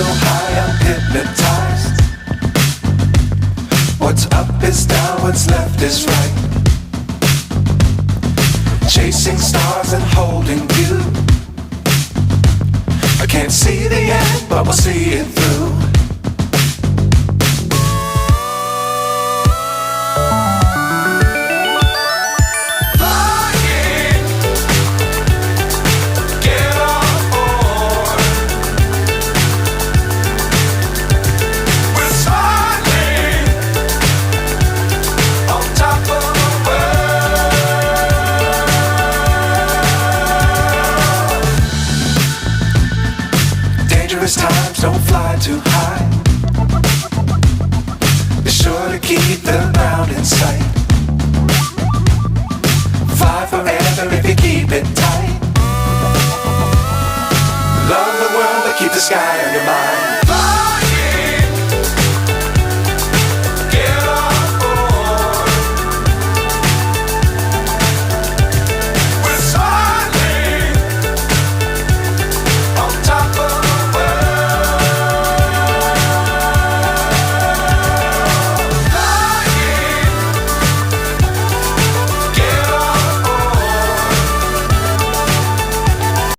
so high I'm hypnotized. What's up is down, what's left is right. Chasing stars and holding you. I can't see the end, but we'll see it through. Times don't fly too high. Be sure to keep the ground in sight. Fly forever if you keep it tight. Love the world but keep the sky on your mind.